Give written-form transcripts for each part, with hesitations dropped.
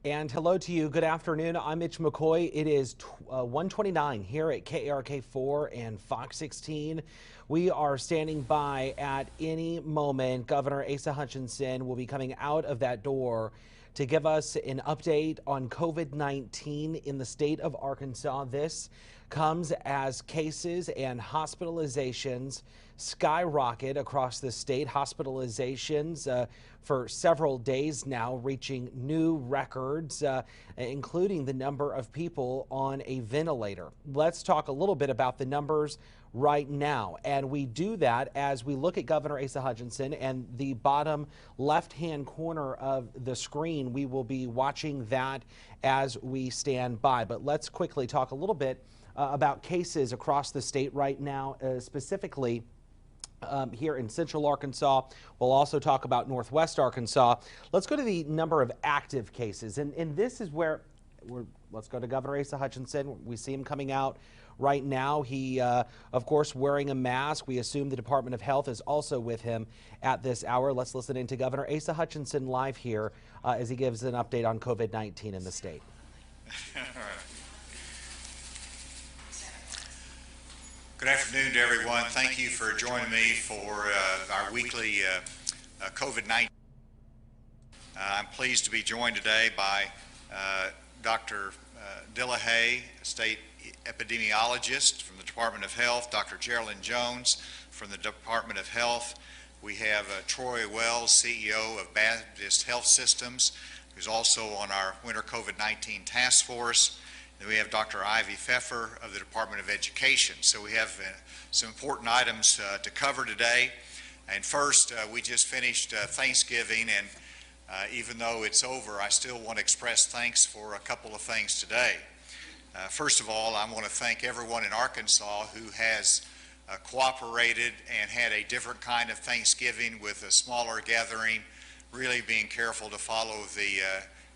And hello to you. Good afternoon. I'm Mitch McCoy. It is 1:29 here at KARK4 and Fox 16. We are standing by at any moment. Governor Asa Hutchinson will be coming out of that door to give us an update on COVID-19 in the state of Arkansas. This comes as cases and hospitalizations skyrocket across the state. Hospitalizations for several days now reaching new records, including the number of people on a ventilator. Let's talk a little bit about the numbers right now. And we do that as we look at Governor Asa Hutchinson, and the bottom left-hand corner of the screen, we will be watching that as we stand by. But let's quickly talk a little bit about cases across the state right now, specifically here in Central Arkansas. We'll also talk about Northwest Arkansas. Let's go to the number of active cases. And this is where let's go to Governor Asa Hutchinson. We see him coming out right now. He, of course, wearing a mask. We assume the Department of Health is also with him at this hour. Let's listen in to Governor Asa Hutchinson live here as he gives an update on COVID-19 in the state. Good afternoon to everyone. Thank you for joining me for our weekly COVID-19. I'm pleased to be joined today by Dr. Dillahay, state epidemiologist from the Department of Health, Dr. Geraldine Jones from the Department of Health. We have Troy Wells, CEO of Baptist Health Systems, who's also on our winter COVID-19 task force. And we have Dr. Ivy Pfeffer of the Department of Education. So we have some important items to cover today. And first, we just finished Thanksgiving, and even though it's over, I still want to express thanks for a couple of things today. First of all, I want to thank everyone in Arkansas who has cooperated and had a different kind of Thanksgiving with a smaller gathering, really being careful to follow the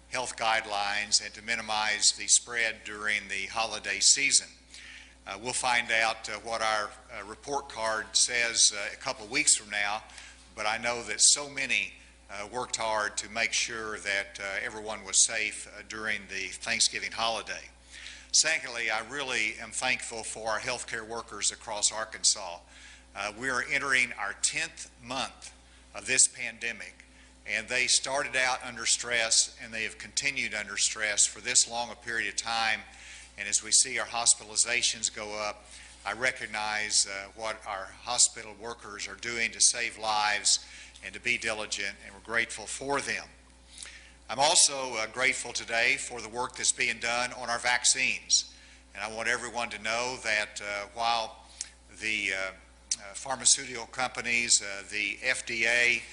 health guidelines and to minimize the spread during the holiday season. We'll find out what our report card says a couple of weeks from now, but I know that so many worked hard to make sure that everyone was safe during the Thanksgiving holiday. Secondly, I really am thankful for our healthcare workers across Arkansas. We are entering our 10th month of this pandemic, and they started out under stress, and they have continued under stress for this long a period of time. And as we see our hospitalizations go up, I recognize what our hospital workers are doing to save lives and to be diligent, and we're grateful for them. I'm also grateful today for the work that's being done on our vaccines. And I want everyone to know that while the pharmaceutical companies, the FDA,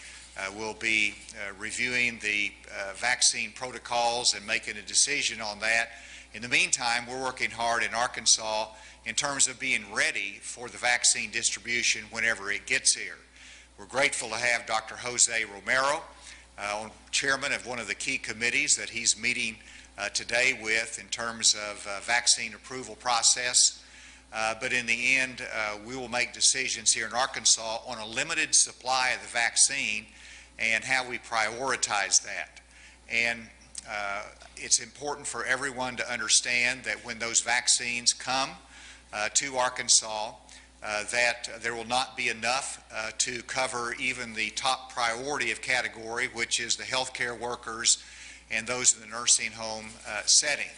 will be reviewing the vaccine protocols and making a decision on that. In the meantime, we're working hard in Arkansas in terms of being ready for the vaccine distribution whenever it gets here. We're grateful to have Dr. Jose Romero, chairman of one of the key committees that he's meeting today with in terms of vaccine approval process. But in the end, we will make decisions here in Arkansas on a limited supply of the vaccine and how we prioritize that. And it's important for everyone to understand that when those vaccines come to Arkansas, that there will not be enough to cover even the top priority of category, which is the healthcare workers and those in the nursing home setting.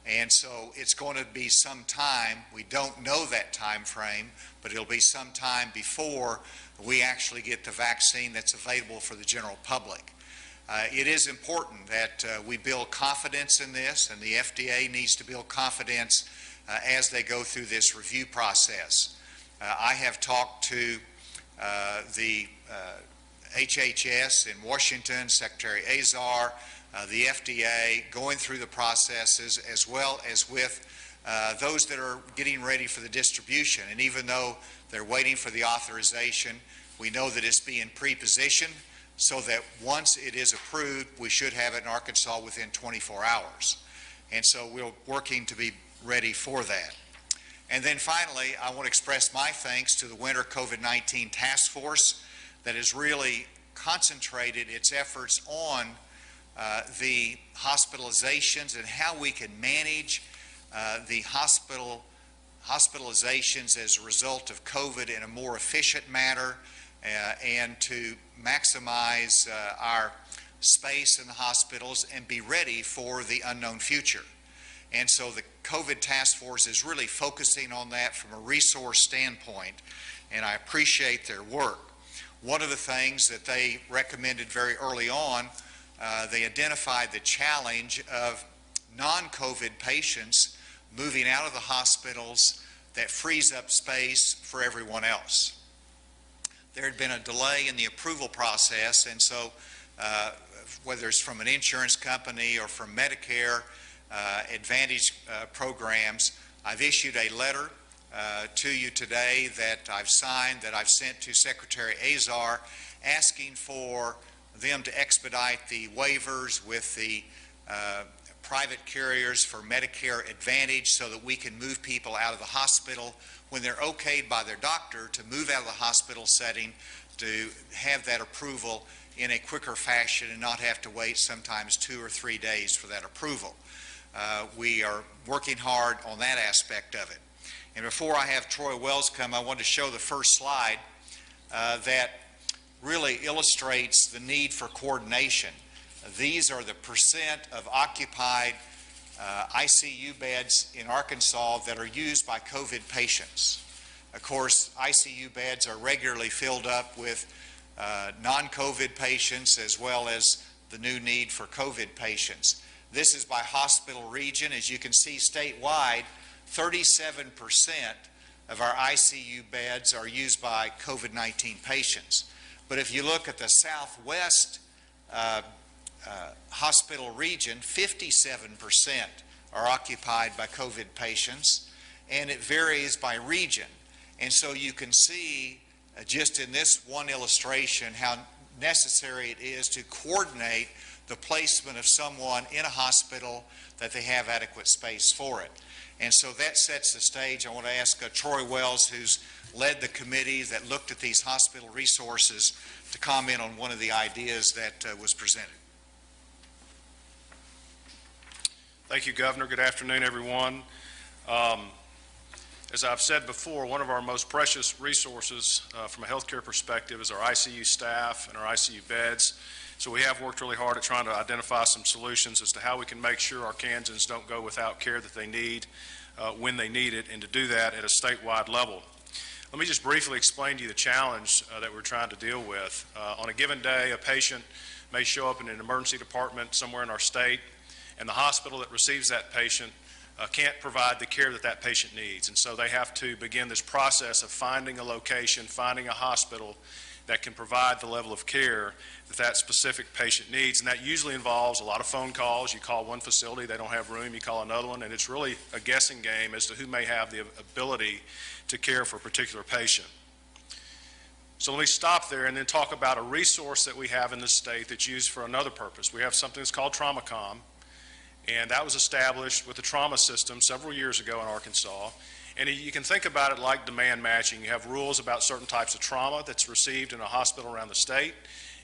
And so it's going to be some time, we don't know that time frame, but it'll be some time before we actually get the vaccine that's available for the general public. It is important that we build confidence in this, and the FDA needs to build confidence as they go through this review process. I have talked to the HHS in Washington, Secretary Azar, the FDA, going through the processes, as well as with those that are getting ready for the distribution. And even though they're waiting for the authorization, we know that it's being pre-positioned so that once it is approved, we should have it in Arkansas within 24 hours. And so we're working to be ready for that. And then finally, I want to express my thanks to the Winter COVID-19 Task Force that has really concentrated its efforts on the hospitalizations and how we can manage the hospitalizations as a result of COVID in a more efficient manner and to maximize our space in the hospitals and be ready for the unknown future. And so the COVID task force is really focusing on that from a resource standpoint, and I appreciate their work. One of the things that they recommended very early on, they identified the challenge of non-COVID patients moving out of the hospitals that frees up space for everyone else. There had been a delay in the approval process, and so whether it's from an insurance company or from Medicare Advantage programs, I've issued a letter to you today that I've signed, that I've sent to Secretary Azar, asking for them to expedite the waivers with the private carriers for Medicare Advantage so that we can move people out of the hospital when they're okayed by their doctor to move out of the hospital setting, to have that approval in a quicker fashion and not have to wait sometimes 2 or 3 days for that approval. We are working hard on that aspect of it. And before I have Troy Wells come, I want to show the first slide that really illustrates the need for coordination. These are the percent of occupied ICU beds in Arkansas that are used by COVID patients. Of course, ICU beds are regularly filled up with non-COVID patients as well as the new need for COVID patients. This is by hospital region. As you can see statewide, 37% of our ICU beds are used by COVID-19 patients. But if you look at the Southwest hospital region, 57% are occupied by COVID patients, and it varies by region. And so you can see just in this one illustration how necessary it is to coordinate the placement of someone in a hospital that they have adequate space for it. And so that sets the stage. I want to ask Troy Wells, who's led the committee that looked at these hospital resources, to comment on one of the ideas that was presented. Thank you, Governor. Good afternoon, everyone. As I've said before, one of our most precious resources from a healthcare perspective is our ICU staff and our ICU beds. So we have worked really hard at trying to identify some solutions as to how we can make sure Arkansans don't go without care that they need when they need it, and to do that at a statewide level. Let me just briefly explain to you the challenge that we're trying to deal with. On a given day, a patient may show up in an emergency department somewhere in our state, and the hospital that receives that patient can't provide the care that that patient needs. And so they have to begin this process of finding a location, finding a hospital that can provide the level of care that that specific patient needs. And that usually involves a lot of phone calls. You call one facility, they don't have room, you call another one, and it's really a guessing game as to who may have the ability to care for a particular patient. So let me stop there and then talk about a resource that we have in this state that's used for another purpose. We have something that's called TraumaCom, and that was established with the trauma system several years ago in Arkansas. And you can think about it like demand matching. You have rules about certain types of trauma that's received in a hospital around the state,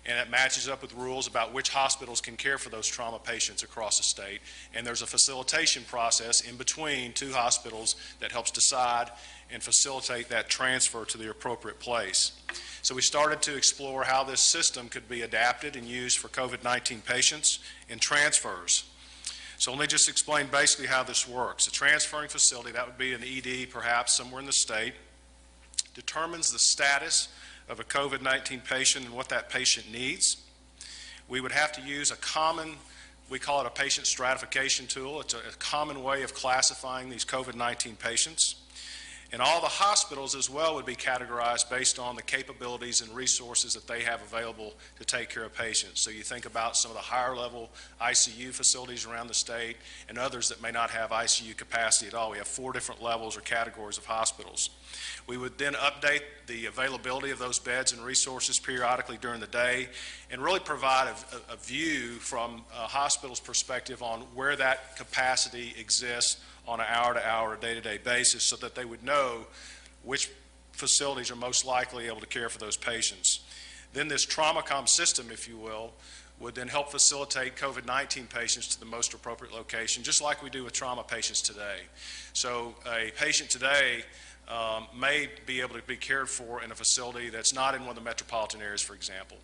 and it matches up with rules about which hospitals can care for those trauma patients across the state. And there's a facilitation process in between two hospitals that helps decide and facilitate that transfer to the appropriate place. So we started to explore how this system could be adapted and used for COVID-19 patients and transfers. So let me just explain basically how this works. A transferring facility, that would be an ED perhaps somewhere in the state, determines the status of a COVID-19 patient and what that patient needs. We would have to use a common, we call it a patient stratification tool. It's a common way of classifying these COVID-19 patients. And all the hospitals as well would be categorized based on the capabilities and resources that they have available to take care of patients. So you think about some of the higher level ICU facilities around the state and others that may not have ICU capacity at all. We have 4 different levels or categories of hospitals. We would then update the availability of those beds and resources periodically during the day and really provide a view from a hospital's perspective on where that capacity exists on an hour-to-hour, day-to-day basis, so that they would know which facilities are most likely able to care for those patients. Then this TraumaCom system, if you will, would then help facilitate COVID-19 patients to the most appropriate location, just like we do with trauma patients today. So a patient today may be able to be cared for in a facility that's not in one of the metropolitan areas, for example.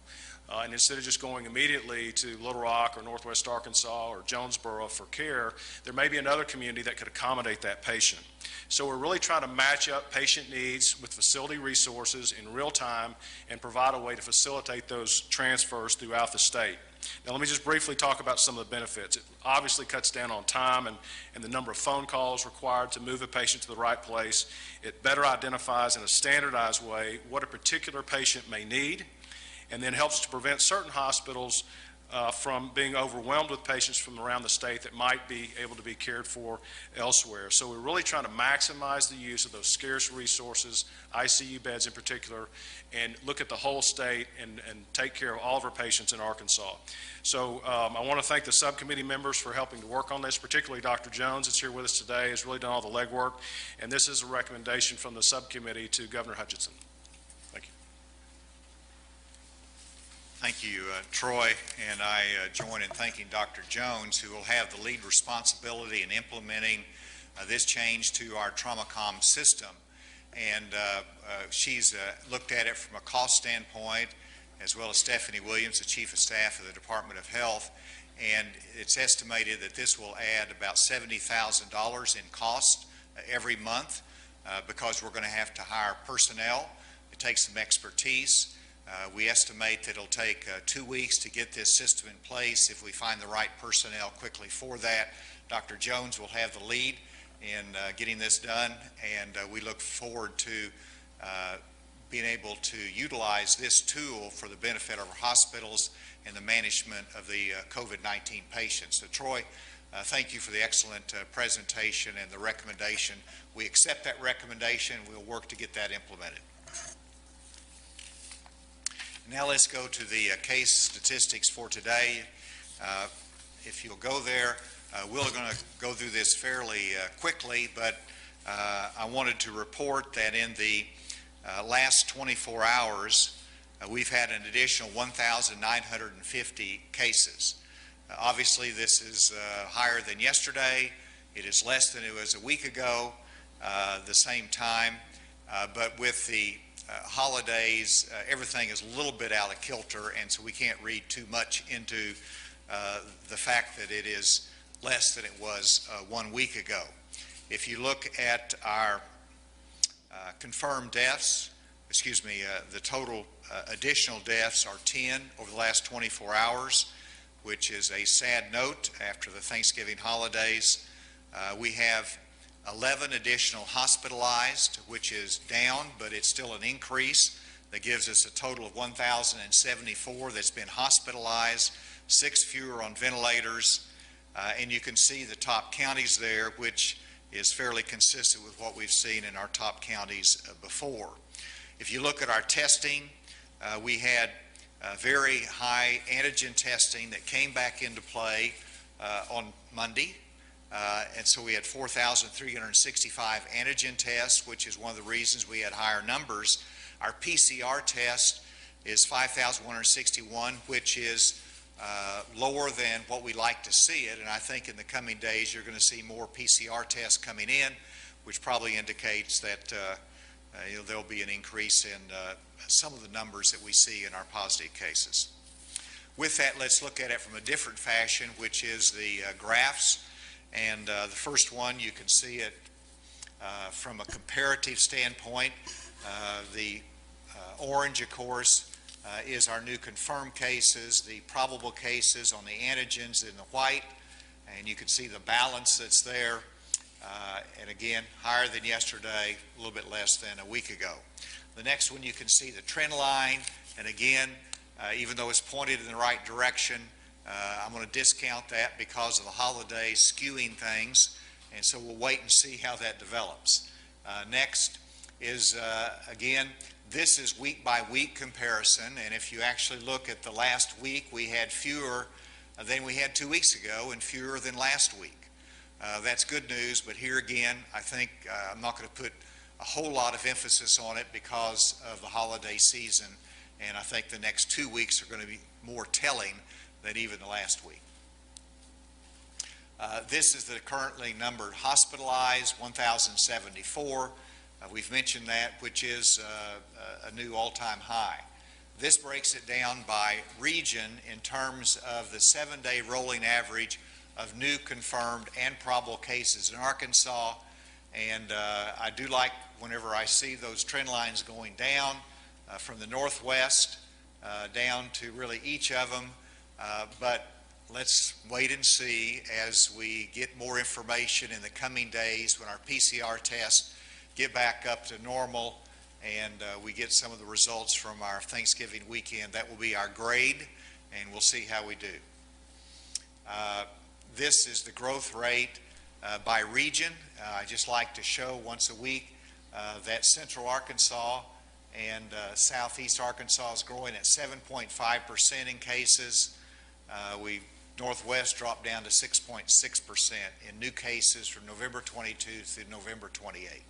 And instead of just going immediately to Little Rock or Northwest Arkansas or Jonesboro for care, there may be another community that could accommodate that patient. So we're really trying to match up patient needs with facility resources in real time and provide a way to facilitate those transfers throughout the state. Now let me just briefly talk about some of the benefits. It obviously cuts down on time and the number of phone calls required to move a patient to the right place. It better identifies in a standardized way what a particular patient may need, and then helps to prevent certain hospitals from being overwhelmed with patients from around the state that might be able to be cared for elsewhere. So we're really trying to maximize the use of those scarce resources, ICU beds in particular, and look at the whole state and take care of all of our patients in Arkansas. So I want to thank the subcommittee members for helping to work on this, particularly Dr. Jones that's here with us today, has really done all the legwork, and this is a recommendation from the subcommittee to Governor Hutchinson. Thank you, Troy, and I join in thanking Dr. Jones, who will have the lead responsibility in implementing this change to our TraumaCom system. And she's looked at it from a cost standpoint, as well as Stephanie Williams, the Chief of Staff of the Department of Health. And it's estimated that this will add about $70,000 in cost every month because we're going to have to hire personnel. It takes some expertise. We estimate that it'll take 2 weeks to get this system in place if we find the right personnel quickly for that. Dr. Jones will have the lead in getting this done, and we look forward to being able to utilize this tool for the benefit of our hospitals and the management of the COVID-19 patients. So Troy, thank you for the excellent presentation and the recommendation. We accept that recommendation. We'll work to get that implemented. Now let's go to the case statistics for today. If you'll go there, we're going to go through this fairly quickly, but I wanted to report that in the last 24 hours, we've had an additional 1,950 cases. Obviously, this is higher than yesterday. It is less than it was a week ago, the same time, but with the holidays, everything is a little bit out of kilter, and so we can't read too much into the fact that it is less than it was 1 week ago. If you look at our confirmed deaths, the total additional deaths are 10 over the last 24 hours, which is a sad note after the Thanksgiving holidays. We have 11 additional hospitalized, which is down, but it's still an increase. That gives us a total of 1,074 that's been hospitalized, 6 fewer on ventilators, and you can see the top counties there, which is fairly consistent with what we've seen in our top counties before. If you look at our testing, we had very high antigen testing that came back into play on Monday. And so we had 4,365 antigen tests, which is one of the reasons we had higher numbers. Our PCR test is 5,161, which is lower than what we like to see it. And I think in the coming days you're going to see more PCR tests coming in, which probably indicates that there'll be an increase in some of the numbers that we see in our positive cases. With that, let's look at it from a different fashion, which is the graphs. And the first one, you can see it from a comparative standpoint. The orange, of course, is our new confirmed cases, the probable cases on the antigens in the white, and you can see the balance that's there. And again, higher than yesterday, a little bit less than a week ago. The next one, you can see the trend line, and again, even though it's pointed in the right direction, I'm going to discount that because of the holidays skewing things, and so we'll wait and see how that develops. Next is, again, this is week by week comparison, and if you actually look at the last week, we had fewer than we had 2 weeks ago and fewer than last week. That's good news, but here again, I think I'm not going to put a whole lot of emphasis on it because of the holiday season, and I think the next 2 weeks are going to be more telling than even the last week. This is the currently numbered hospitalized, 1,074. We've mentioned that, which is a new all-time high. This breaks it down by region in terms of the 7-day rolling average of new confirmed and probable cases in Arkansas. And I do like whenever I see those trend lines going down from the northwest down to really each of them. But let's wait and see as we get more information in the coming days when our PCR tests get back up to normal and we get some of the results from our Thanksgiving weekend. That will be our grade, and we'll see how we do. This is the growth rate by region. I just like to show once a week that Central Arkansas and Southeast Arkansas is growing at 7.5% in cases. Northwest dropped down to 6.6% in new cases from November 22 through November 28.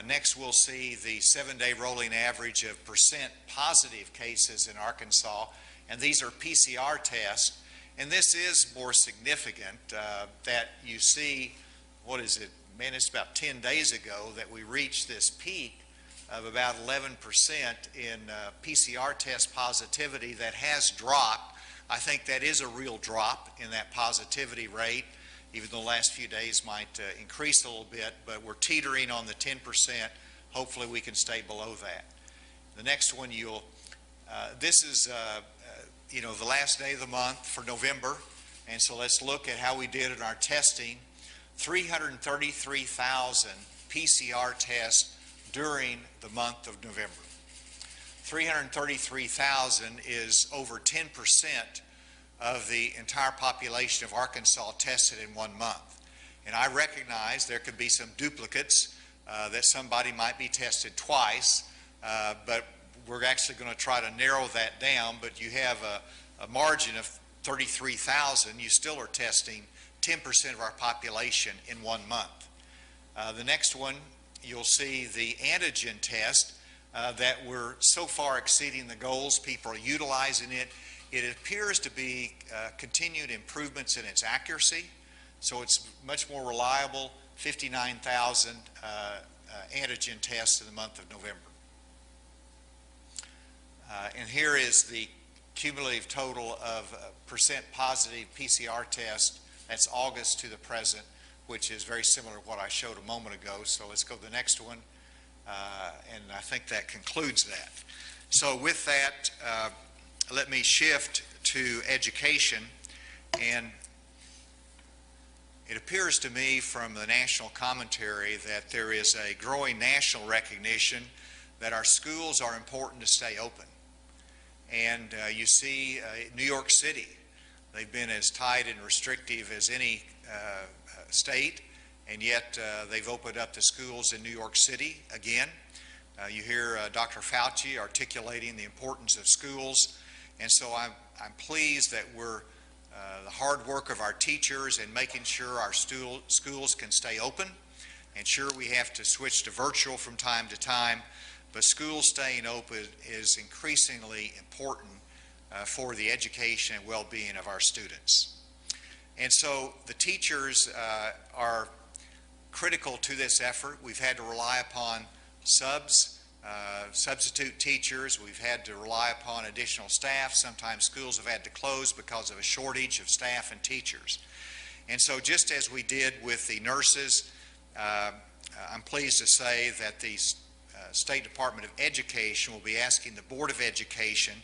Next, we'll see the 7-day rolling average of percent positive cases in Arkansas, and these are PCR tests. And this is more significant that you see, what is it, man, it's about 10 days ago that we reached this peak of about 11% in PCR test positivity that has dropped. I think that is a real drop in that positivity rate, even though the last few days might increase a little bit, but we're teetering on the 10%. Hopefully we can stay below that. The next one, this is the last day of the month for November, and so let's look at how we did in our testing. 333,000 PCR tests during the month of November. 333,000 is over 10% of the entire population of Arkansas tested in 1 month. And I recognize there could be some duplicates, that somebody might be tested twice, but we're actually going to try to narrow that down. But you have a margin of 33,000, you still are testing 10% of our population in 1 month. The next one, you'll see the antigen test that we're so far exceeding the goals. People are utilizing it. It appears to be continued improvements in its accuracy, so it's much more reliable. 59,000 antigen tests in the month of November. And here is the cumulative total of percent positive PCR tests. That's August to the present, which is very similar to what I showed a moment ago. So let's go to the next one. And I think that concludes that. So with that, let me shift to education. And it appears to me from the national commentary that there is a growing national recognition that our schools are important to stay open. And you see New York City, they've been as tight and restrictive as any state, and yet they've opened up the schools in New York City again. You hear Dr. Fauci articulating the importance of schools, and so I'm pleased that we're the hard work of our teachers and making sure our schools can stay open. And sure, we have to switch to virtual from time to time, but schools staying open is increasingly important for the education and well-being of our students. And so the teachers are critical to this effort. We've had to rely upon substitute teachers. We've had to rely upon additional staff. Sometimes schools have had to close because of a shortage of staff and teachers. And so just as we did with the nurses, I'm pleased to say that the State Department of Education will be asking the Board of Education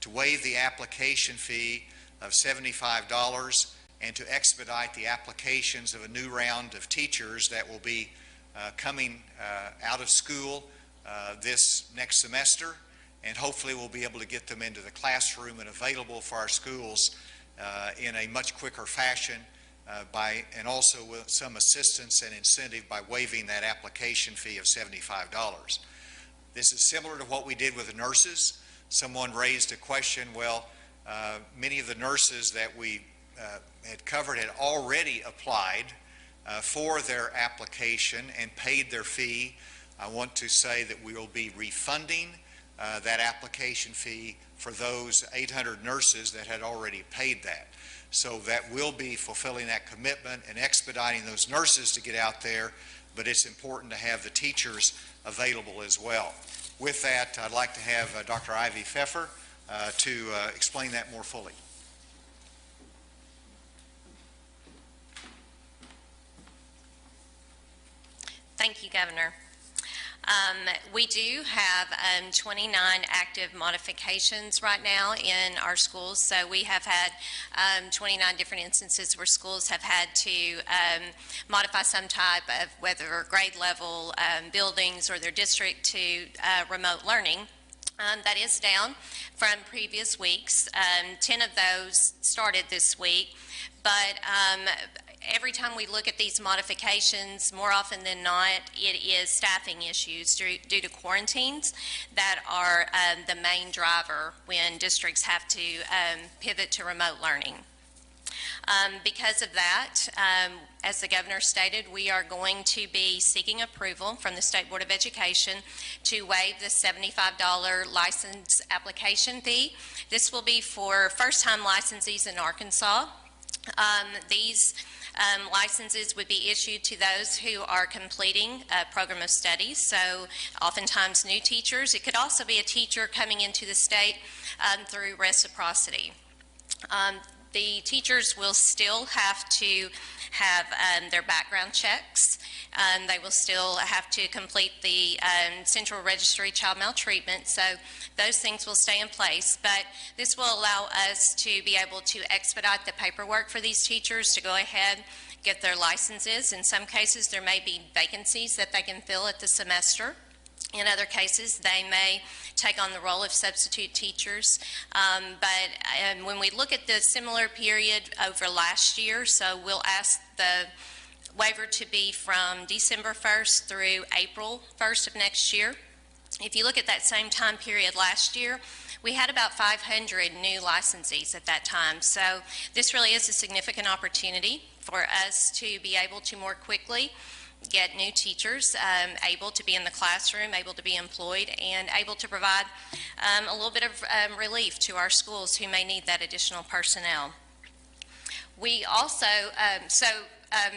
to waive the application fee of $75 and to expedite the applications of a new round of teachers that will be coming out of school this next semester, and hopefully we'll be able to get them into the classroom and available for our schools in a much quicker fashion and also with some assistance and incentive by waiving that application fee of $75. This is similar to what we did with the nurses. Someone raised a question, well, many of the nurses that we had covered had already applied for their application and paid their fee. I want to say that we will be refunding that application fee for those 800 nurses that had already paid that. So that will be fulfilling that commitment and expediting those nurses to get out there, but it's important to have the teachers available as well. With that, I'd like to have Dr. Ivy Pfeffer to explain that more fully. Thank you, Governor. We do have 29 active modifications right now in our schools. So we have had 29 different instances where schools have had to modify some type of, whether grade level buildings or their district, to remote learning. That is down from previous weeks. 10 of those started this week, but every time we look at these modifications, more often than not, it is staffing issues due to quarantines that are the main driver when districts have to pivot to remote learning. Because of that, as the governor stated, we are going to be seeking approval from the State Board of Education to waive the $75 license application fee. This will be for first-time licensees in Arkansas. These licenses would be issued to those who are completing a program of studies, so oftentimes new teachers. It could also be a teacher coming into the state through reciprocity. The teachers will still have to have their background checks. They will still have to complete the Central Registry Child Maltreatment, so those things will stay in place. But this will allow us to be able to expedite the paperwork for these teachers to go ahead, get their licenses. In some cases, there may be vacancies that they can fill at the semester. In other cases, they may take on the role of substitute teachers. But when we look at the similar period over last year, so we'll ask the waiver to be from December 1st through April 1st of next year. If you look at that same time period last year, we had about 500 new licensees at that time. So this really is a significant opportunity for us to be able to more quickly get new teachers able to be in the classroom, able to be employed, and able to provide a little bit of relief to our schools who may need that additional personnel. We also,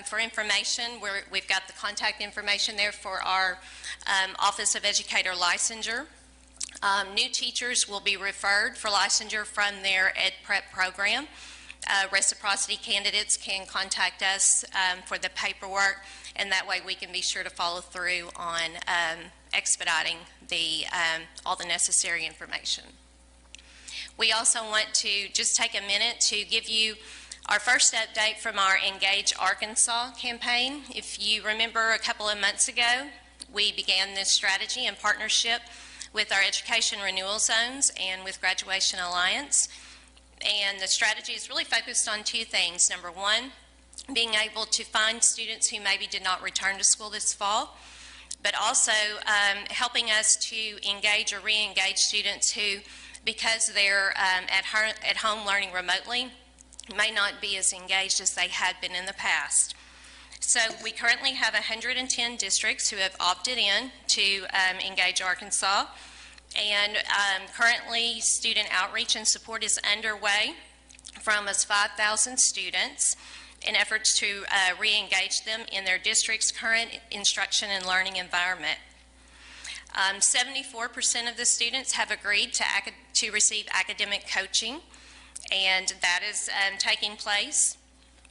for information, we've got the contact information there for our Office of Educator Licensure. New teachers will be referred for licensure from their Ed Prep program. Reciprocity candidates can contact us for the paperwork, and that way we can be sure to follow through on expediting all the necessary information. We also want to just take a minute to give you our first update from our Engage Arkansas campaign. If you remember, a couple of months ago, we began this strategy in partnership with our Education Renewal Zones and with Graduation Alliance. And the strategy is really focused on two things. Number one, being able to find students who maybe did not return to school this fall, but also helping us to engage or re-engage students who, because they're at home learning remotely, may not be as engaged as they had been in the past. So we currently have 110 districts who have opted in to Engage Arkansas, and currently student outreach and support is underway for almost 5,000 students in efforts to re-engage them in their district's current instruction and learning environment. 74% of the students have agreed to receive academic coaching, and that is taking place.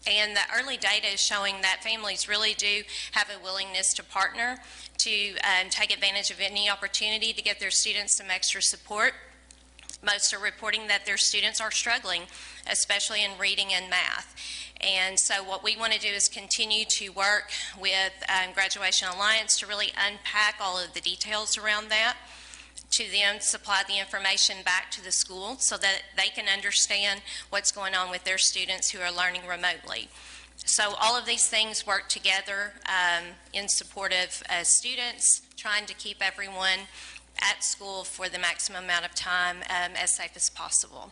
And the early data is showing that families really do have a willingness to partner to take advantage of any opportunity to get their students some extra support. Most are reporting that their students are struggling, especially in reading and math. And so what we want to do is continue to work with Graduation Alliance to really unpack all of the details around that, to then supply the information back to the school so that they can understand what's going on with their students who are learning remotely. So all of these things work together in support of students, trying to keep everyone at school for the maximum amount of time as safe as possible.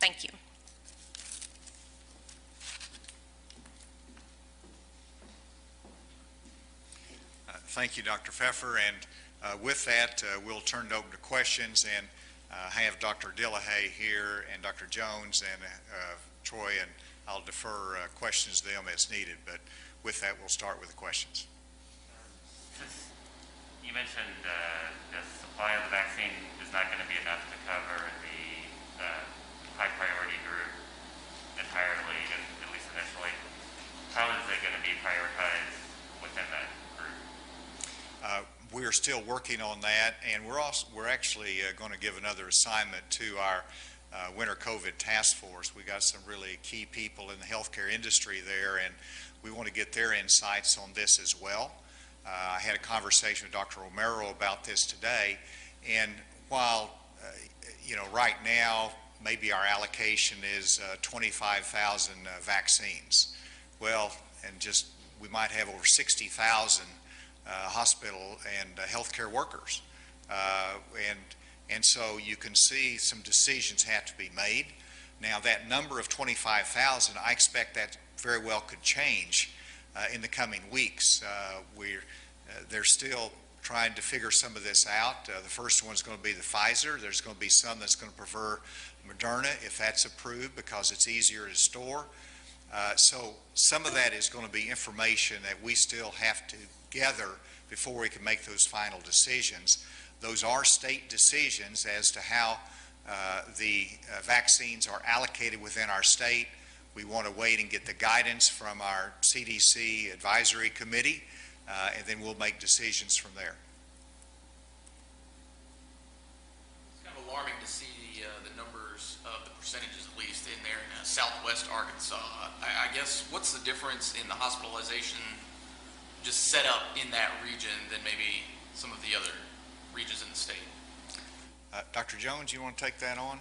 Thank you. Thank you, Dr. Pfeffer, and With that, we'll turn it over to questions and have Dr. Dillahay here and Dr. Jones and Troy, and I'll defer questions to them as needed. But with that, we'll start with the questions. You mentioned the supply of the vaccine is not going to be enough to cover the high priority group entirely, at least initially. How is it going to be prioritized within that group? We're still working on that, and we're actually going to give another assignment to our Winter COVID Task Force. We got some really key people in the healthcare industry there, and we want to get their insights on this as well. I had a conversation with Dr. Romero about this today, and while right now maybe our allocation is 25,000 vaccines, well, and just we might have over 60,000 hospital and healthcare workers, and so you can see some decisions have to be made. Now that number of 25,000, I expect that very well could change in the coming weeks. They're still trying to figure some of this out. The first one's going to be the Pfizer. There's going to be some that's going to prefer Moderna if that's approved because it's easier to store. So some of that is going to be information that we still have to gather before we can make those final decisions. Those are state decisions as to how the vaccines are allocated within our state. We want to wait and get the guidance from our CDC advisory committee, and then we'll make decisions from there. It's kind of alarming to see the numbers of the percentages, at least in there in southwest Arkansas. I guess what's the difference in the hospitalization just set up in that region than maybe some of the other regions in the state? Dr. Jones, you want to take that on?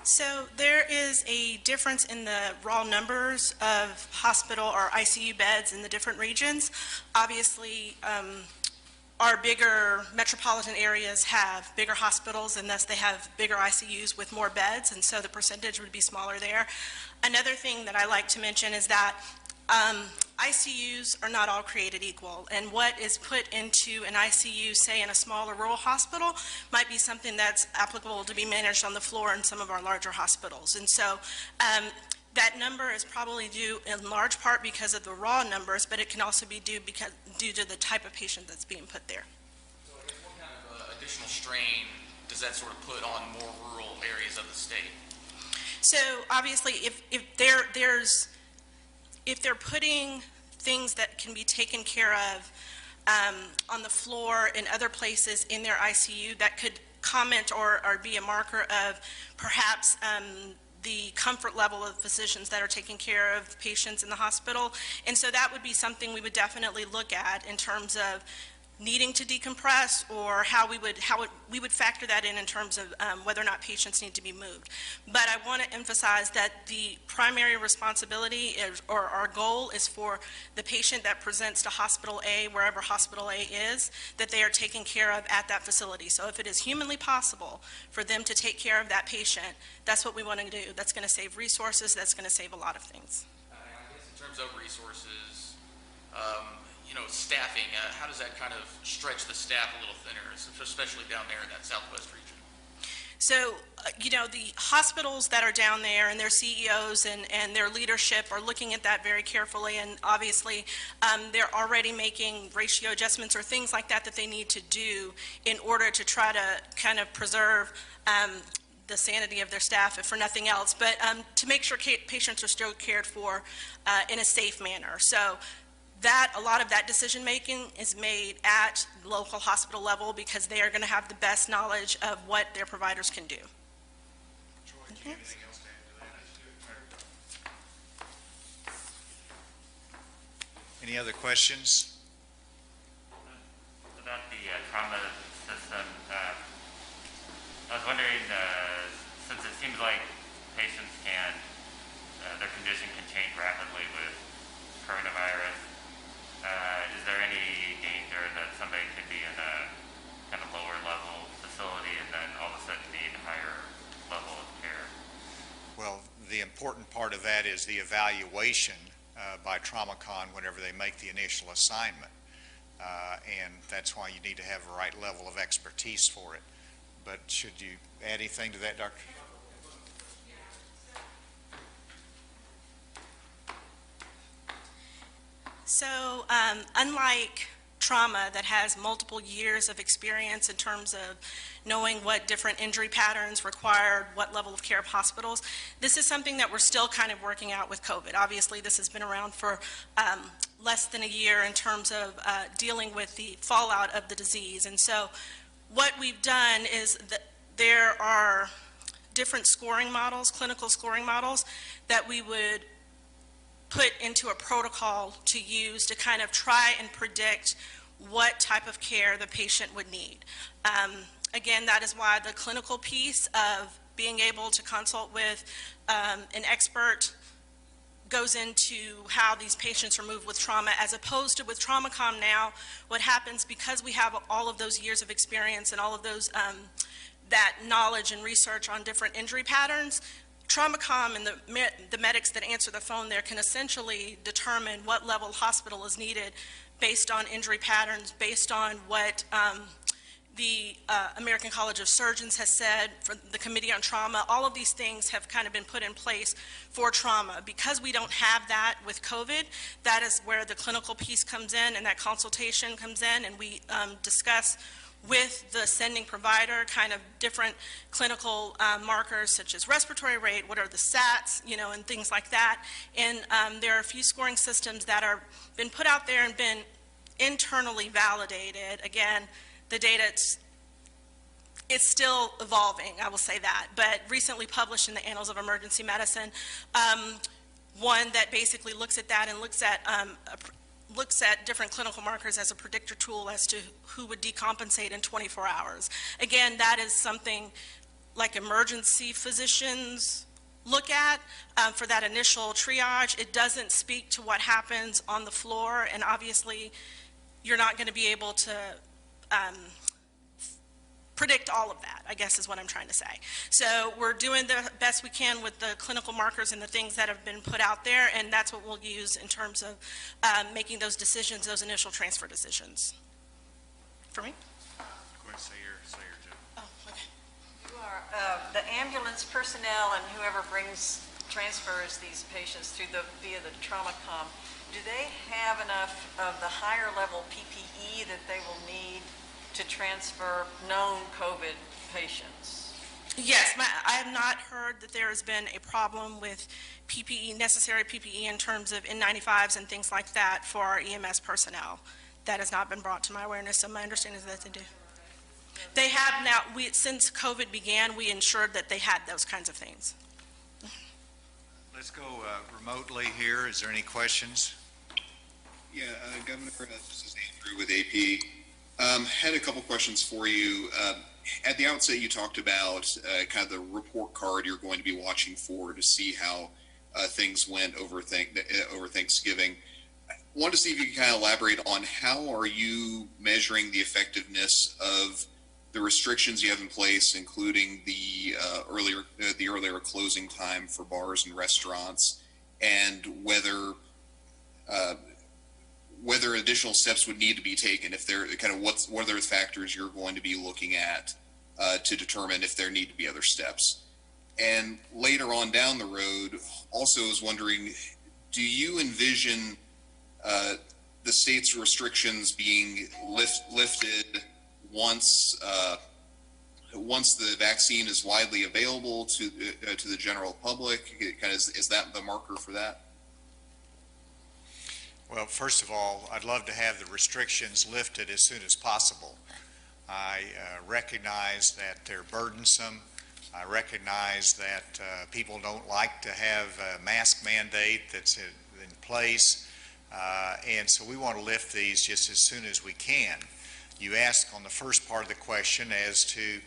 So there is a difference in the raw numbers of hospital or ICU beds in the different regions. Obviously, our bigger metropolitan areas have bigger hospitals, and thus they have bigger ICUs with more beds, and so the percentage would be smaller there. Another thing that I like to mention is that ICUs are not all created equal, and what is put into an ICU, say in a smaller rural hospital, might be something that's applicable to be managed on the floor in some of our larger hospitals. And so that number is probably due in large part because of the raw numbers, but it can also be due to the type of patient that's being put there. So I guess what kind of additional strain does that sort of put on more rural areas of the state? So obviously, if they're putting things that can be taken care of on the floor in other places in their ICU, that could comment or be a marker of perhaps the comfort level of physicians that are taking care of patients in the hospital. And so that would be something we would definitely look at in terms of needing to decompress, or how we would factor that in terms of whether or not patients need to be moved. But I want to emphasize that the primary responsibility or our goal is for the patient that presents to Hospital A, wherever Hospital A is, that they are taken care of at that facility. So if it is humanly possible for them to take care of that patient, that's what we want to do. That's going to save resources. That's going to save a lot of things. I guess in terms of resources, staffing, how does that kind of stretch the staff a little thinner, especially down there in that southwest region? So, the hospitals that are down there and their CEOs and their leadership are looking at that very carefully, and obviously they're already making ratio adjustments or things like that they need to do in order to try to kind of preserve the sanity of their staff, if for nothing else, but to make sure patients are still cared for in a safe manner. So a lot of that decision making is made at local hospital level because they are going to have the best knowledge of what their providers can do. Troy, do you have anything else to add to that? Any other questions? About the trauma system, I was wondering, since it seems like patients their condition can change rapidly with coronavirus, is there any danger that somebody could be in a kind of lower level facility and then all of a sudden need a higher level of care? Well, the important part of that is the evaluation by TraumaCon whenever they make the initial assignment. And that's why you need to have the right level of expertise for it. But should you add anything to that, Dr.? So unlike trauma that has multiple years of experience in terms of knowing what different injury patterns required, what level of care of hospitals, this is something that we're still kind of working out with COVID. Obviously, this has been around for less than a year in terms of dealing with the fallout of the disease. And so what we've done is that there are different scoring models, clinical scoring models, that we would put into a protocol to use to kind of try and predict what type of care the patient would need. Again, that is why the clinical piece of being able to consult with an expert goes into how these patients are moved with trauma, as opposed to with TraumaCom now, what happens because we have all of those years of experience and all of those that knowledge and research on different injury patterns, TraumaCom and the medics that answer the phone there can essentially determine what level hospital is needed based on injury patterns, based on what the American College of Surgeons has said, for the Committee on Trauma. All of these things have kind of been put in place for trauma. Because we don't have that with COVID, that is where the clinical piece comes in and that consultation comes in, and we discuss with the sending provider kind of different clinical markers such as respiratory rate, what are the SATs, and things like that. And there are a few scoring systems that are been put out there and been internally validated. Again, the data, it's still evolving, I will say that, but recently published in the Annals of Emergency Medicine, one that basically looks at that and looks at different clinical markers as a predictor tool as to who would decompensate in 24 hours. Again, that is something like emergency physicians look at for that initial triage. It doesn't speak to what happens on the floor, and obviously you're not going to be able to predict all of that, I guess is what I'm trying to say. So we're doing the best we can with the clinical markers and the things that have been put out there, and that's what we'll use in terms of making those decisions, those initial transfer decisions. For me? Go ahead and say your job. Oh, okay. You are the ambulance personnel and whoever transfers these patients via the TraumaCom. Do they have enough of the higher level PPE that they will need to transfer known COVID patients? Yes, I have not heard that there has been a problem with PPE, necessary PPE in terms of N95s and things like that for our EMS personnel. That has not been brought to my awareness, so my understanding is that they do. They have now, since COVID began, we ensured that they had those kinds of things. Let's go remotely here. Is there any questions? Yeah, Governor, this is Andrew with AP. Had a couple questions for you. At the outset, you talked about kind of the report card you're going to be watching for to see how things went over Thanksgiving. I wanted to see if you could kind of elaborate on how are you measuring the effectiveness of the restrictions you have in place, including the earlier closing time for bars and restaurants, and whether additional steps would need to be taken, if there kind of what are the factors you're going to be looking at to determine if there need to be other steps. And later on down the road, also was wondering, do you envision the state's restrictions being lifted once the vaccine is widely available to the general public? Kind of, is that the marker for that? Well, first of all, I'd love to have the restrictions lifted as soon as possible. I recognize that they're burdensome. I recognize that people don't like to have a mask mandate that's in place, and so we want to lift these just as soon as we can. You asked on the first part of the question as to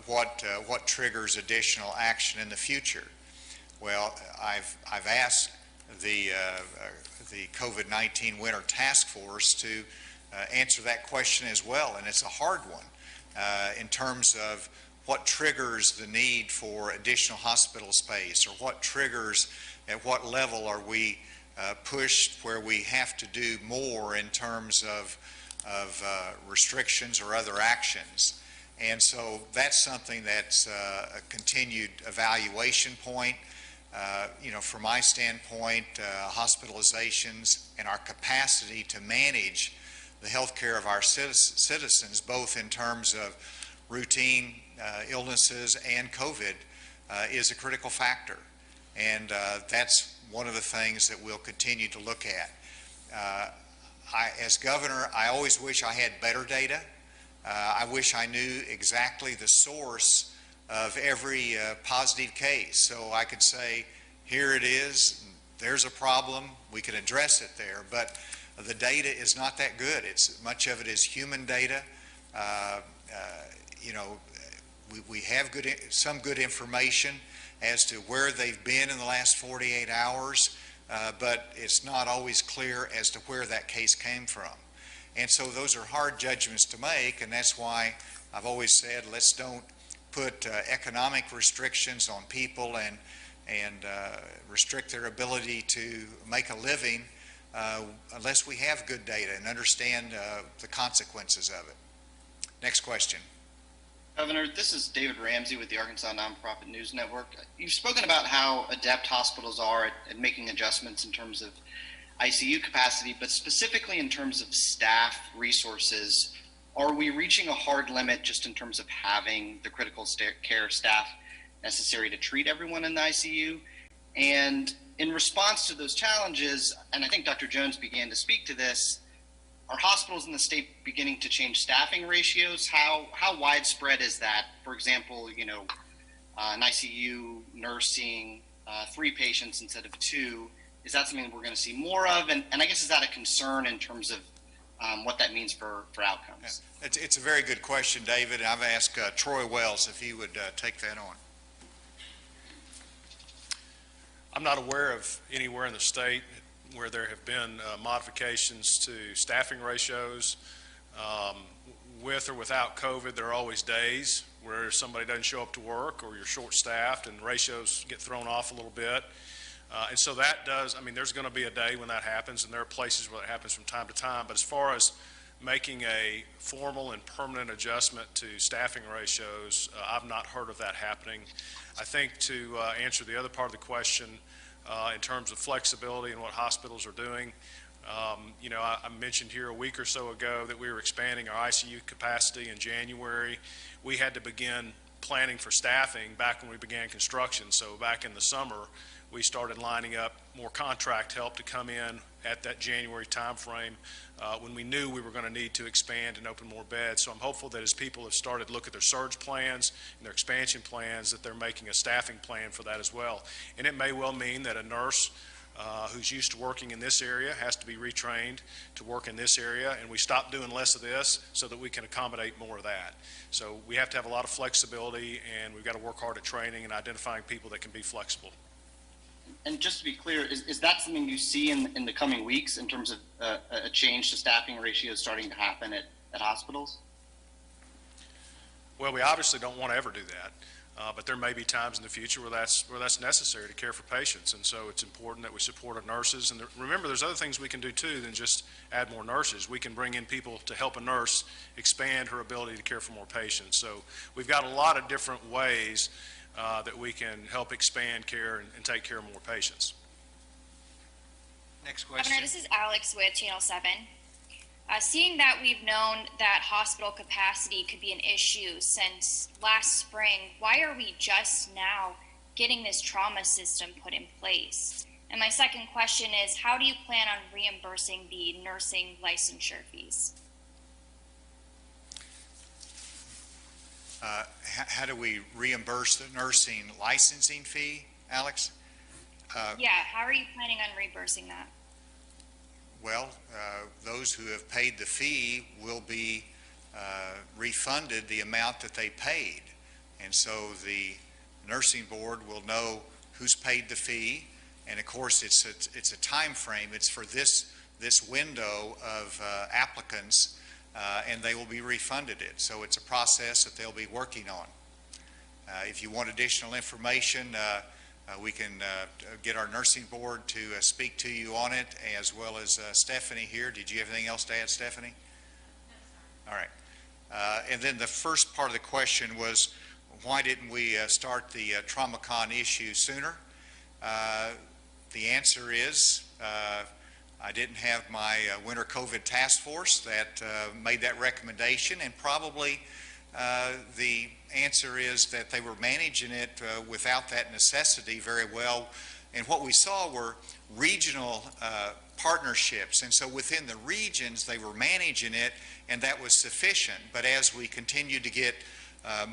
what triggers additional action in the future. Well, I've asked the COVID-19 Winter Task Force to answer that question as well, and it's a hard one in terms of what triggers the need for additional hospital space, or what triggers, at what level are we pushed where we have to do more in terms of restrictions or other actions. And so that's something that's a continued evaluation point. From my standpoint, hospitalizations and our capacity to manage the health care of our citizens, both in terms of routine illnesses and COVID, is a critical factor. And that's one of the things that we'll continue to look at. As governor, I always wish I had better data. I wish I knew exactly the source of every positive case, so I could say, here it is, there's a problem, we can address it there. But the data is not that good. Much of it is human data. We have some good information as to where they've been in the last 48 hours, but it's not always clear as to where that case came from. And so those are hard judgments to make, and that's why I've always said, let's don't put economic restrictions on people and restrict their ability to make a living unless we have good data and understand the consequences of it. Next question. Governor, this is David Ramsey with the Arkansas Nonprofit News Network. You've spoken about how adept hospitals are at making adjustments in terms of ICU capacity, but specifically in terms of staff resources. Are we reaching a hard limit just in terms of having the critical care staff necessary to treat everyone in the ICU? And in response to those challenges, and I think Dr. Jones began to speak to this, are hospitals in the state beginning to change staffing ratios? How widespread is that? For example, an ICU nursing 3 patients instead of 2. Is that something that we're going to see more of? And I guess, is that a concern in terms of what that means for outcomes? Yeah. It's a very good question, David. I've asked Troy Wells if he would take that on. I'm not aware of anywhere in the state where there have been modifications to staffing ratios. With or without COVID, there are always days where somebody doesn't show up to work or you're short-staffed and ratios get thrown off a little bit. And so that does, there's going to be a day when that happens, and there are places where it happens from time to time. But as far as making a formal and permanent adjustment to staffing ratios, I've not heard of that happening. I think to answer the other part of the question, in terms of flexibility and what hospitals are doing, I mentioned here a week or so ago that we were expanding our ICU capacity in January. We had to begin planning for staffing back when we began construction. So back in the summer, we started lining up more contract help to come in at that January time frame when we knew we were going to need to expand and open more beds. So I'm hopeful that as people have started to look at their surge plans and their expansion plans, that they're making a staffing plan for that as well. And it may well mean that a nurse who's used to working in this area has to be retrained to work in this area, and we stop doing less of this so that we can accommodate more of that. So we have to have a lot of flexibility, and we've got to work hard at training and identifying people that can be flexible. And just to be clear, is that something you see in the coming weeks in terms of a change to staffing ratios starting to happen at hospitals? Well, we obviously don't want to ever do that. But there may be times in the future where that's necessary to care for patients, and so it's important that we support our nurses. And remember, there's other things we can do too than just add more nurses. We can bring in people to help a nurse expand her ability to care for more patients. So we've got a lot of different ways that we can help expand care and take care of more patients. Next question. Governor, this is Alex with Channel 7. Seeing that we've known that hospital capacity could be an issue since last spring, why are we just now getting this trauma system put in place? And my second question is, how do you plan on reimbursing the nursing licensure fees? How do we reimburse the nursing licensing fee, Alex? Yeah, how are you planning on reimbursing that? Well, those who have paid the fee will be refunded the amount that they paid. And so the nursing board will know who's paid the fee. And of course, it's a time frame. It's for this window of applicants, and they will be refunded it. So it's a process that they'll be working on. If you want additional information, we can get our nursing board to speak to you on it, as well as Stephanie here. Did you have anything else to add, Stephanie? No, all right. And then the first part of the question was, why didn't we start the TraumaCon issue sooner? The answer is I didn't have my winter COVID task force that made that recommendation, and probably the answer is that they were managing it without that necessity very well. And what we saw were regional partnerships, and so within the regions they were managing it, and that was sufficient. But as we continued to get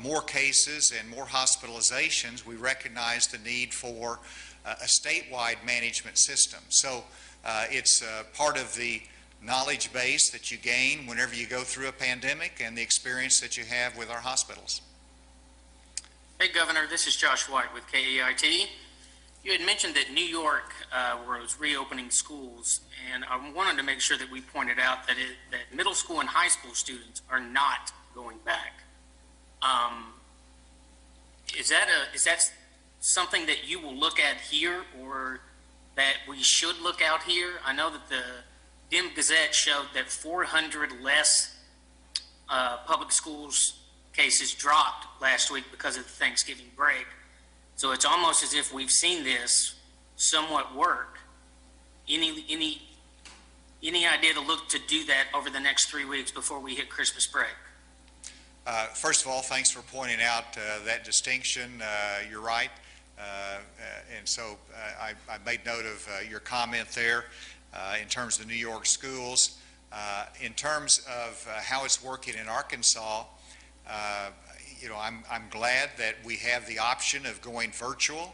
more cases and more hospitalizations, we recognized the need for a statewide management system. So it's part of the knowledge base that you gain whenever you go through a pandemic and the experience that you have with our hospitals. Hey, Governor, this is Josh White with KEIT. You had mentioned that New York was reopening schools, and I wanted to make sure that we pointed out that that middle school and high school students are not going back. Is that something that you will look at here, or that we should look out here? I know that the Dim Gazette showed that 400 less public schools cases dropped last week because of the Thanksgiving break. So it's almost as if we've seen this somewhat work. Any idea to look to do that over the next 3 weeks before we hit Christmas break? First of all, thanks for pointing out that distinction. You're right. And so I made note of your comment there in terms of the New York schools. In terms of how it's working in Arkansas, you know, I'm glad that we have the option of going virtual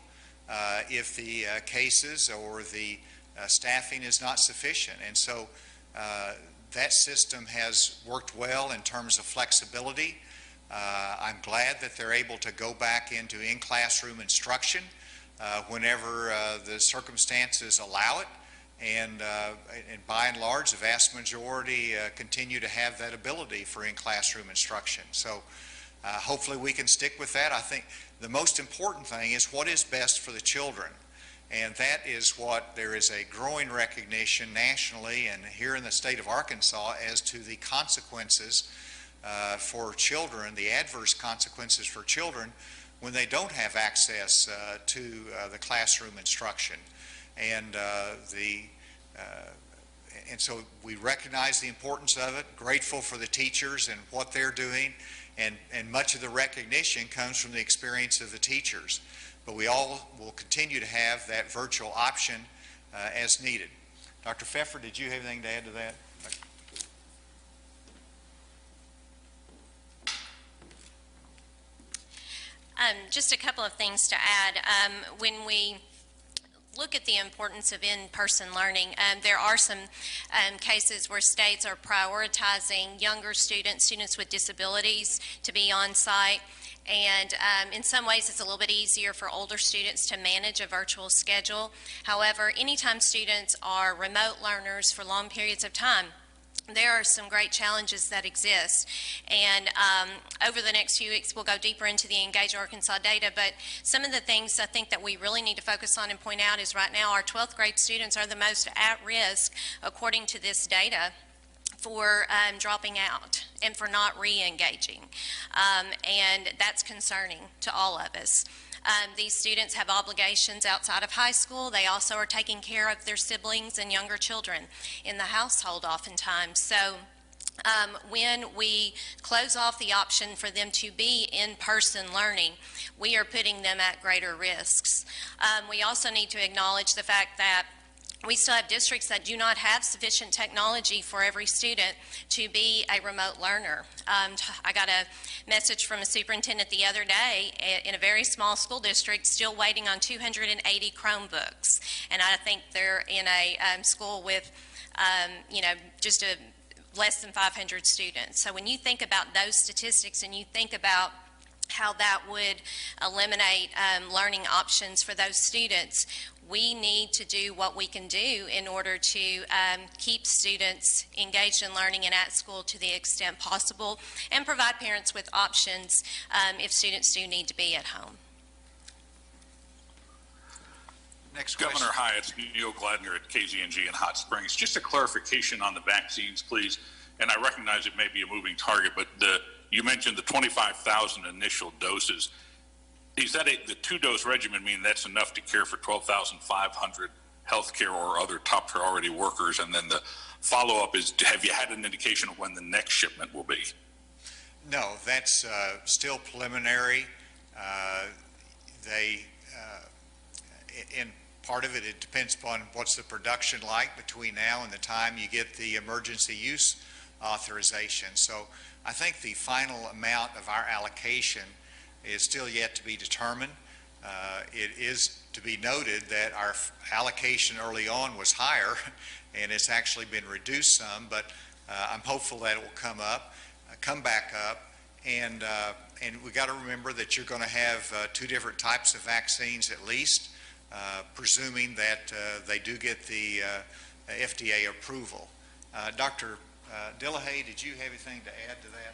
if the cases or the staffing is not sufficient. And so that system has worked well in terms of flexibility. I'm glad that they're able to go back into in-classroom instruction whenever the circumstances allow it. And by and large, the vast majority continue to have that ability for in-classroom instruction. So hopefully we can stick with that. I think the most important thing is what is best for the children. And that is what there is a growing recognition nationally and here in the state of Arkansas as to the consequences for children, the adverse consequences for children when they don't have access to the classroom instruction. And and so we recognize the importance of it, grateful for the teachers and what they're doing, and much of the recognition comes from the experience of the teachers. But we all will continue to have that virtual option as needed. Dr. Pfeffer, did you have anything to add to that? Just a couple of things to add. When we look at the importance of in-person learning, there are some cases where states are prioritizing younger students with disabilities to be on site. And in some ways it's a little bit easier for older students to manage a virtual schedule. However, anytime students are remote learners for long periods of time, there are some great challenges that exist. And over the next few weeks, we'll go deeper into the Engage Arkansas data. But some of the things I think that we really need to focus on and point out is right now our 12th grade students are the most at risk, according to this data, for dropping out and for not re-engaging. And that's concerning to all of us. These students have obligations outside of high school. They also are taking care of their siblings and younger children in the household oftentimes. So when we close off the option for them to be in-person learning, we are putting them at greater risks. We also need to acknowledge the fact that we still have districts that do not have sufficient technology for every student to be a remote learner. I got a message from a superintendent the other day in a very small school district still waiting on 280 Chromebooks. And I think they're in a school with, you know, just less than 500 students. So when you think about those statistics and you think about how that would eliminate learning options for those students, we need to do what we can do in order to keep students engaged in learning and at school to the extent possible, and provide parents with options if students do need to be at home. Next question. Governor, hi, it's Neil Gladner at KZNG in Hot Springs. Just a clarification on the vaccines, please. And I recognize it may be a moving target, but you mentioned the 25,000 initial doses. Is that the two-dose regimen mean that's enough to care for 12,500 healthcare or other top priority workers? And then the follow-up is, have you had an indication of when the next shipment will be? No, that's still preliminary. In part of it, it depends upon what's the production like between now and the time you get the emergency use authorization. So I think the final amount of our allocation is still yet to be determined. It is to be noted that our allocation early on was higher, and it's actually been reduced some, but I'm hopeful that it will come back up, and we got to remember that you're going to have two different types of vaccines at least, presuming that they do get the FDA approval. Dr. Dillahay, did you have anything to add to that?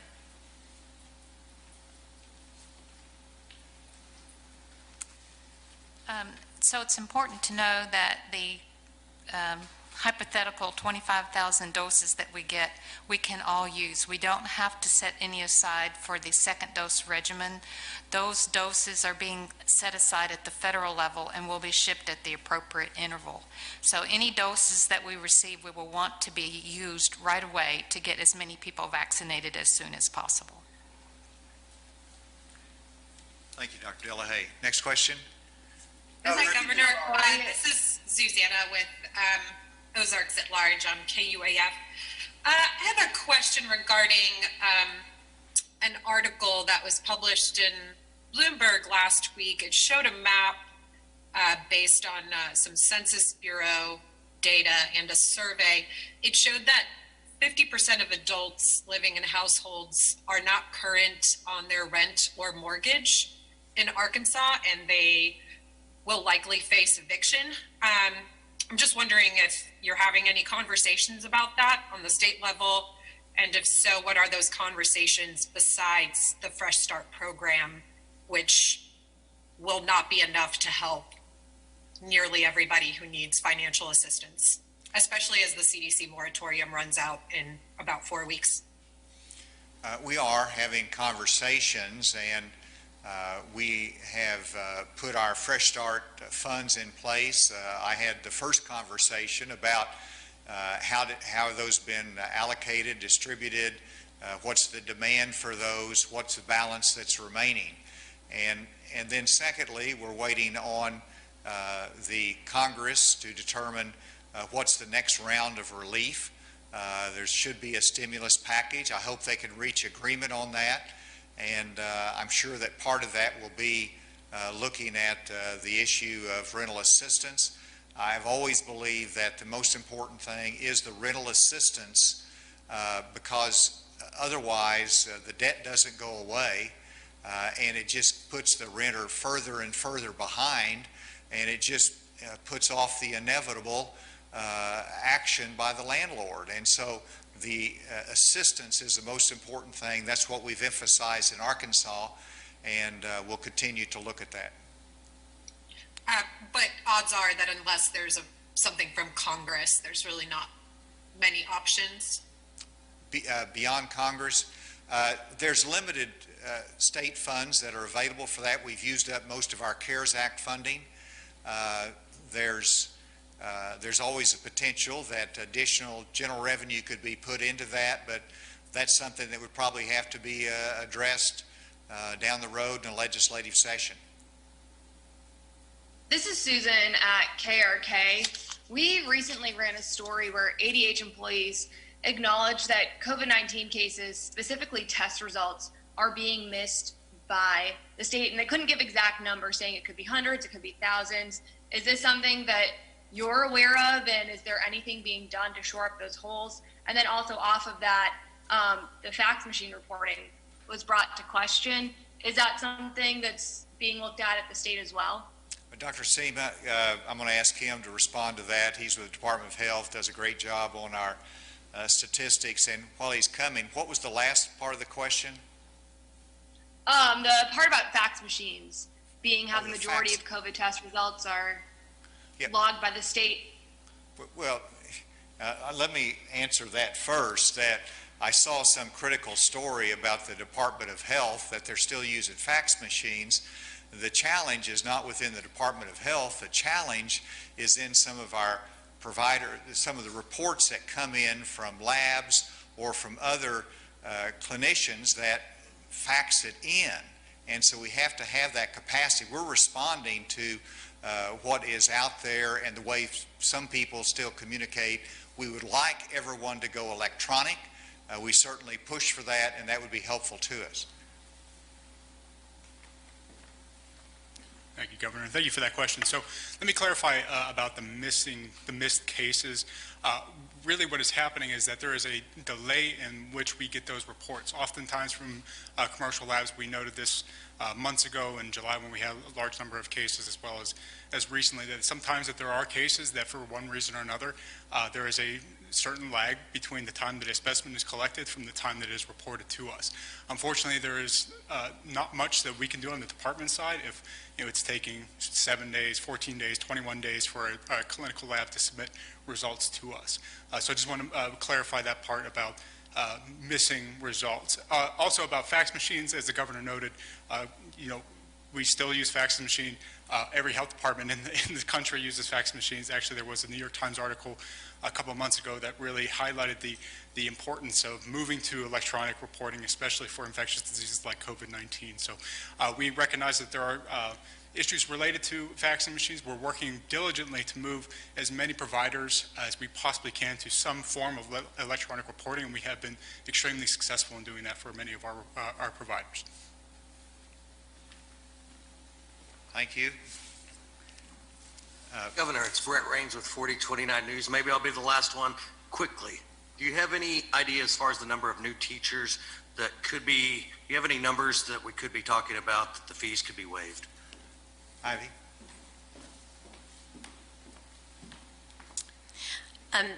So it's important to know that the hypothetical 25,000 doses that we get, we can all use. We don't have to set any aside for the second dose regimen. Those doses are being set aside at the federal level and will be shipped at the appropriate interval. So any doses that we receive, we will want to be used right away to get as many people vaccinated as soon as possible. Thank you, Dr. Dillahay. Next question. Hi, Governor. This is Susanna with Ozarks at Large on KUAF. I have a question regarding an article that was published in Bloomberg last week. It showed a map based on some Census Bureau data and a survey. It showed that 50% of adults living in households are not current on their rent or mortgage in Arkansas, and they will likely face eviction. I'm just wondering if you're having any conversations about that on the state level, and if so, what are those conversations besides the Fresh Start program, which will not be enough to help nearly everybody who needs financial assistance, especially as the CDC moratorium runs out in about 4 weeks? We are having conversations, and we have put our Fresh Start funds in place. I had the first conversation about how those been allocated, distributed, what's the demand for those, what's the balance that's remaining. And then secondly, we're waiting on the Congress to determine what's the next round of relief. There should be a stimulus package. I hope they can reach agreement on that. And I'm sure that part of that will be looking at the issue of rental assistance. I've always believed that the most important thing is the rental assistance because otherwise the debt doesn't go away and it just puts the renter further and further behind, and it just puts off the inevitable action by the landlord. And so the assistance is the most important thing. That's what we've emphasized in Arkansas, and we'll continue to look at that. But odds are that unless there's something from Congress, there's really not many options. Beyond Congress, there's limited state funds that are available for that. We've used up most of our CARES Act funding. There's always a potential that additional general revenue could be put into that, but that's something that would probably have to be addressed down the road in a legislative session. This is Susan at KRK. We recently ran a story where ADH employees acknowledged that COVID-19 cases, specifically test results, are being missed by the state, and they couldn't give exact numbers, saying it could be hundreds, it could be thousands. Is this something that you're aware of, and is there anything being done to shore up those holes? And then also off of that, the fax machine reporting was brought to question. Is that something that's being looked at the state as well? Dr. Seema, I'm going to ask him to respond to that. He's with the Department of Health, does a great job on our statistics. And while he's coming, what was the last part of the question? The part about fax machines being how the majority of COVID test results are. logged by the state? Well, let me answer that first, that I saw some critical story about the Department of Health that they're still using fax machines. The challenge is not within the Department of Health. The challenge is in some of our some of the reports that come in from labs or from other clinicians that fax it in. And so we have to have that capacity. We're responding to what is out there and the way some people still communicate. We would like everyone to go electronic. We certainly push for that, and that would be helpful to us. Thank you, Governor. Thank you for that question. So let me clarify about the missed cases. Really what is happening is that there is a delay in which we get those reports. Oftentimes from commercial labs, we noted this months ago in July when we had a large number of cases, as well as recently, that sometimes that there are cases that for one reason or another, there is a certain lag between the time that a specimen is collected from the time that it is reported to us. Unfortunately, there is not much that we can do on the department side if it's taking 7 days, 14 days, 21 days for a clinical lab to submit results to us. So I just want to clarify that part about missing results. Also about fax machines, as the governor noted, we still use fax machine. Every health department in the country uses fax machines. Actually, there was a New York Times article a couple of months ago that really highlighted the importance of moving to electronic reporting, especially for infectious diseases like COVID-19. So we recognize that there are issues related to faxing machines. We're working diligently to move as many providers as we possibly can to some form of electronic reporting, and we have been extremely successful in doing that for many of our providers. Thank you. Governor, it's Brett Rains with 4029 News. Maybe I'll be the last one. Quickly, do you have any idea as far as the number of new teachers that could be, do you have any numbers that we could be talking about that the fees could be waived? Ivy?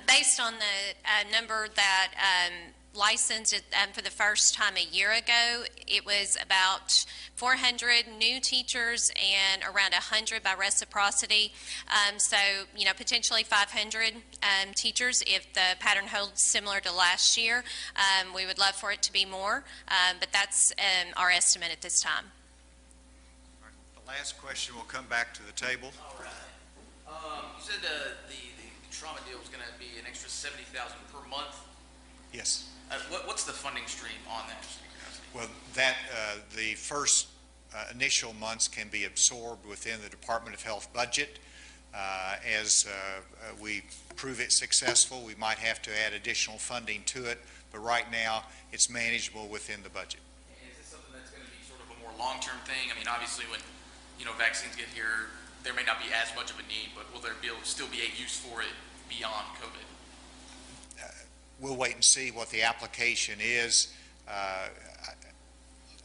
Based on the number that licensed for the first time a year ago, it was about 400 new teachers and around 100 by reciprocity. So, potentially 500 teachers if the pattern holds similar to last year. We would love for it to be more, but that's our estimate at this time. The last question will come back to the table. All right. You said the trauma deal was going to be an extra $70,000 per month. Yes. What's the funding stream on that? Well, the first initial months can be absorbed within the Department of Health budget. As we prove it successful, we might have to add additional funding to it, but right now it's manageable within the budget. And is this something that's going to be sort of a more long-term thing? I mean, obviously when vaccines get here, there may not be as much of a need, but will there still be a use for it beyond COVID? We'll wait and see what the application is.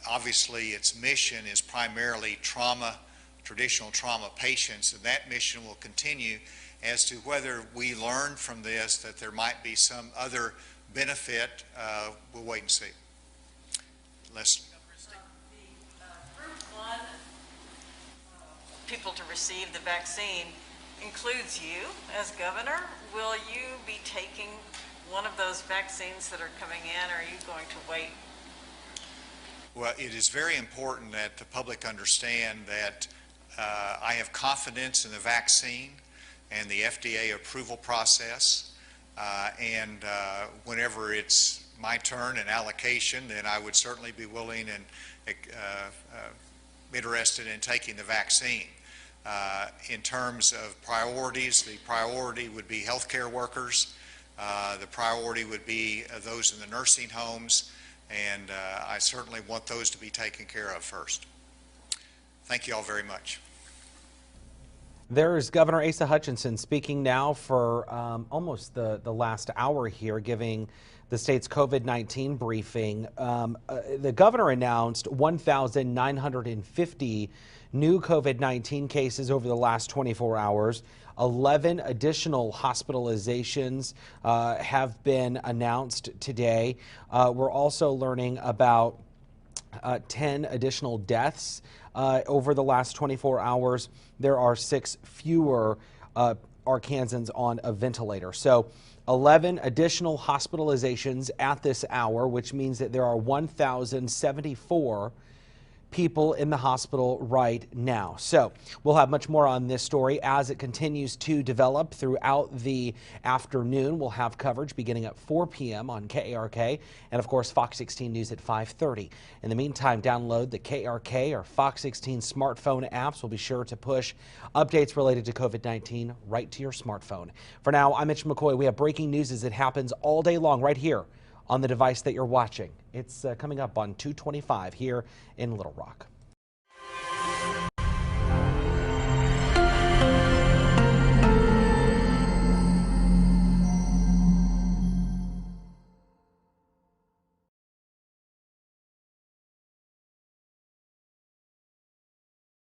Obviously, its mission is primarily traditional trauma patients, and that mission will continue. As to whether we learn from this that there might be some other benefit, we'll wait and see. Leslie. The Group 1 people to receive the vaccine includes you as governor. Will you be taking one of those vaccines that are coming in, or are you going to wait? Well, it is very important that the public understand that I have confidence in the vaccine and the FDA approval process, and whenever it's my turn and allocation, then I would certainly be willing and interested in taking the vaccine. In terms of priorities, the priority would be healthcare workers. The priority would be those in the nursing homes, and I certainly want those to be taken care of first. Thank you all very much. There's Governor Asa Hutchinson speaking now for almost the last hour here, giving the state's COVID-19 briefing. The governor announced 1,950 new COVID-19 cases over the last 24 hours. 11 additional hospitalizations have been announced today. We're also learning about 10 additional deaths over the last 24 hours. There are 6 fewer Arkansans on a ventilator. So 11 additional hospitalizations at this hour, which means that there are 1,074 people in the hospital right now. So we'll have much more on this story as it continues to develop throughout the afternoon. We'll have coverage beginning at 4 p.m. on KARK and, of course, Fox 16 News at 5:30. In the meantime, download the KARK or Fox 16 smartphone apps. We'll be sure to push updates related to COVID-19 right to your smartphone. For now, I'm Mitch McCoy. We have breaking news as it happens all day long right here on the device that you're watching. It's coming up on 225 here in Little Rock.